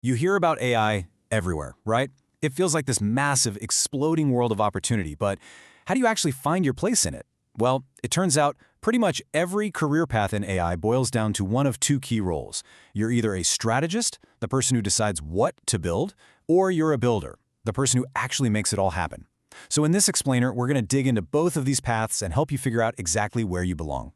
You hear about AI everywhere, right? It feels like this massive, exploding world of opportunity, but how do you actually find your place in it? Well, it turns out pretty much every career path in AI boils down to one of two key roles. You're either a strategist, the person who decides what to build, or you're a builder, the person who actually makes it all happen. So in this explainer, we're going to dig into both of these paths and help you figure out exactly where you belong.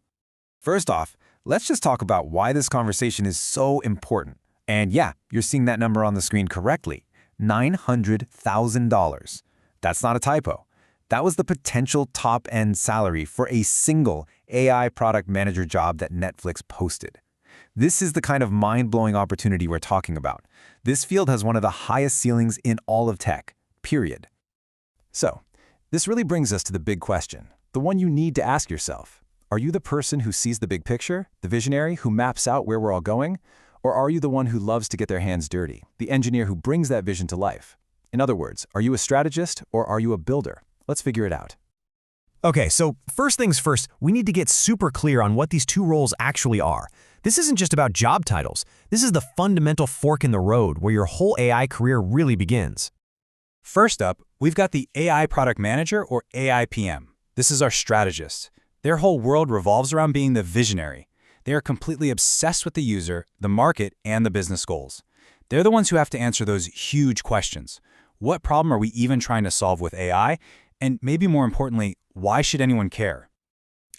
First off, let's just talk about why this conversation is so important. And yeah, you're seeing that number on the screen correctly, $900,000. That's not a typo. That was the potential top-end salary for a single AI product manager job that Netflix posted. This is the kind of mind-blowing opportunity we're talking about. This field has one of the highest ceilings in all of tech, period. So, this really brings us to the big question, the one you need to ask yourself. Are you the person who sees the big picture, the visionary who maps out where we're all going? Or are you the one who loves to get their hands dirty, the engineer who brings that vision to life? In other words, are you a strategist or are you a builder? Let's figure it out. Okay, so first things first, we need to get super clear on what these two roles actually are. This isn't just about job titles. This is the fundamental fork in the road where your whole AI career really begins. First up, we've got the AI product manager or AI PM. This is our strategist. Their whole world revolves around being the visionary. They are completely obsessed with the user, the market, and the business goals. They're the ones who have to answer those huge questions. What problem are we even trying to solve with AI? And maybe more importantly, why should anyone care?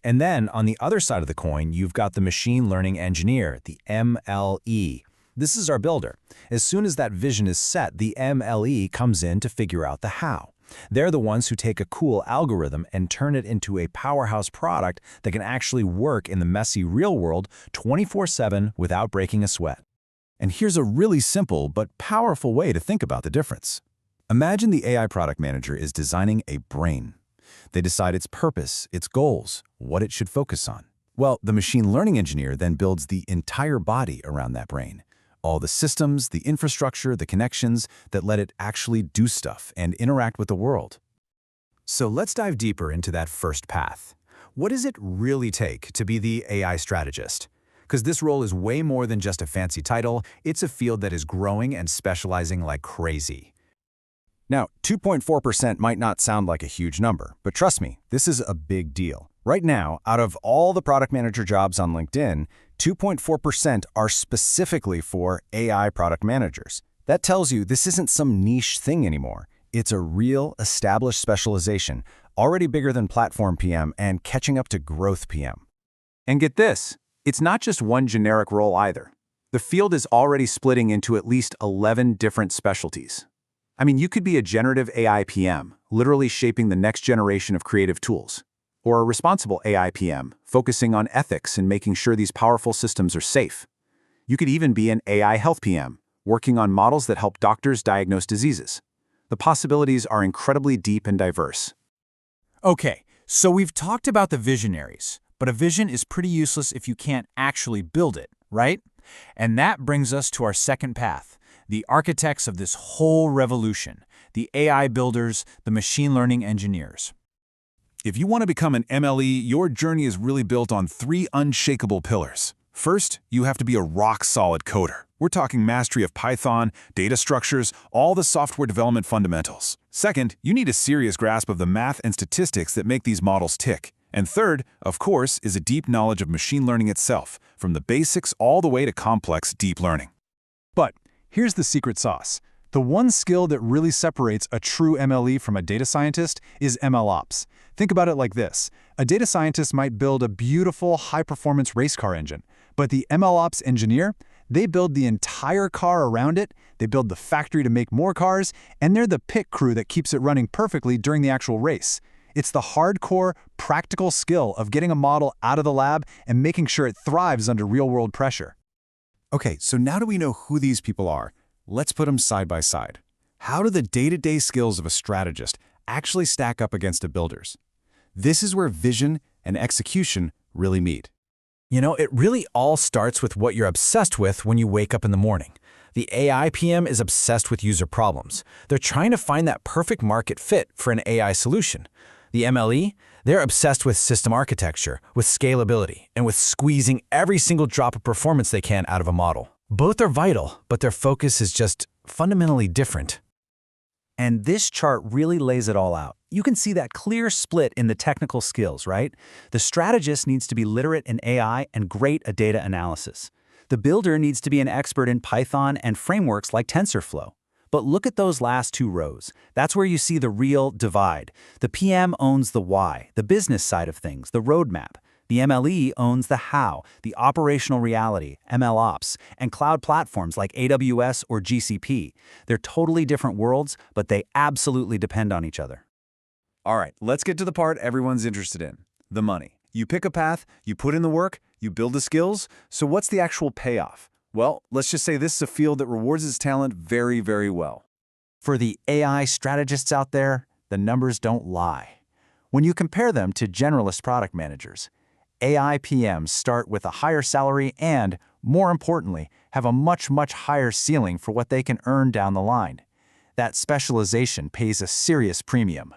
And then, on the other side of the coin, you've got the machine learning engineer, the MLE. This is our builder. As soon as that vision is set, the MLE comes in to figure out the how. They're the ones who take a cool algorithm and turn it into a powerhouse product that can actually work in the messy real world 24/7 without breaking a sweat. And here's a really simple but powerful way to think about the difference. Imagine the AI product manager is designing a brain. They decide its purpose, its goals, what it should focus on. Well, the machine learning engineer then builds the entire body around that brain. All the systems, the infrastructure, the connections that let it actually do stuff and interact with the world. So let's dive deeper into that first path. What does it really take to be the AI strategist? Because this role is way more than just a fancy title. It's a field that is growing and specializing like crazy. Now, 2.4% might not sound like a huge number, but trust me, this is a big deal. Right now, out of all the product manager jobs on LinkedIn, 2.4% are specifically for AI product managers. That tells you this isn't some niche thing anymore. It's a real, established specialization, already bigger than platform PM and catching up to growth PM. And get this, it's not just one generic role either. The field is already splitting into at least 11 different specialties. I mean, you could be a generative AI PM, literally shaping the next generation of creative tools, or a responsible AI PM, focusing on ethics and making sure these powerful systems are safe. You could even be an AI health PM, working on models that help doctors diagnose diseases. The possibilities are incredibly deep and diverse. Okay, so we've talked about the visionaries, but a vision is pretty useless if you can't actually build it, right? And that brings us to our second path. The architects of this whole revolution, the AI builders, the machine learning engineers. If you want to become an MLE, your journey is really built on 3 unshakable pillars. First, you have to be a rock-solid coder. We're talking mastery of Python, data structures, all the software development fundamentals. Second, you need a serious grasp of the math and statistics that make these models tick. And third, of course, is a deep knowledge of machine learning itself, from the basics all the way to complex deep learning. But here's the secret sauce. The one skill that really separates a true MLE from a data scientist is MLOps. Think about it like this. A data scientist might build a beautiful, high-performance race car engine, but the MLOps engineer, they build the entire car around it, they build the factory to make more cars, and they're the pit crew that keeps it running perfectly during the actual race. It's the hardcore, practical skill of getting a model out of the lab and making sure it thrives under real-world pressure. Okay, so now that we know who these people are, let's put them side by side. How do the day-to-day skills of a strategist actually stack up against a builder's? This is where vision and execution really meet. You know, it really all starts with what you're obsessed with when you wake up in the morning. The AI PM is obsessed with user problems. They're trying to find that perfect market fit for an AI solution. The MLE, they're obsessed with system architecture, with scalability, and with squeezing every single drop of performance they can out of a model. Both are vital, but their focus is just fundamentally different. And this chart really lays it all out. You can see that clear split in the technical skills, right? The strategist needs to be literate in AI and great at data analysis. The builder needs to be an expert in Python and frameworks like TensorFlow. But look at those last two rows. That's where you see the real divide. The PM owns the why, the business side of things, the roadmap. The MLE owns the how, the operational reality, MLOps, and cloud platforms like AWS or GCP. They're totally different worlds, but they absolutely depend on each other. All right, let's get to the part everyone's interested in, the money. You pick a path, you put in the work, you build the skills, so what's the actual payoff? Well, let's just say this is a field that rewards its talent very, very well. For the AI strategists out there, the numbers don't lie. When you compare them to generalist product managers, AI PMs start with a higher salary and, more importantly, have a much higher ceiling for what they can earn down the line. That specialization pays a serious premium.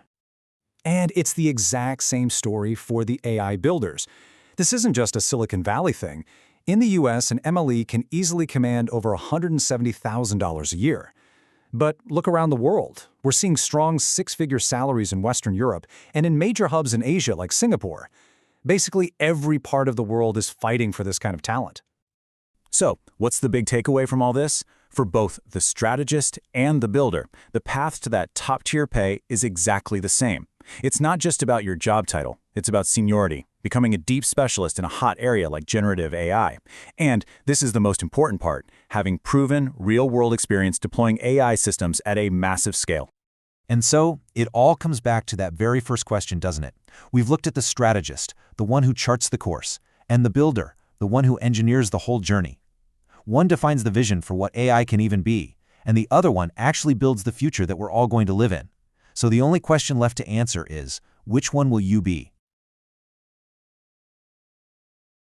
And it's the exact same story for the AI builders. This isn't just a Silicon Valley thing. In the US, an MLE can easily command over $170,000 a year. But look around the world. We're seeing strong six-figure salaries in Western Europe and in major hubs in Asia like Singapore. Basically, every part of the world is fighting for this kind of talent. So, what's the big takeaway from all this? For both the strategist and the builder, the path to that top-tier pay is exactly the same. It's not just about your job title. It's about seniority, becoming a deep specialist in a hot area like generative AI. And this is the most important part, having proven, real-world experience deploying AI systems at a massive scale. And so, it all comes back to that very first question, doesn't it? We've looked at the strategist, the one who charts the course, and the builder, the one who engineers the whole journey. One defines the vision for what AI can even be, and the other one actually builds the future that we're all going to live in. So the only question left to answer is, which one will you be?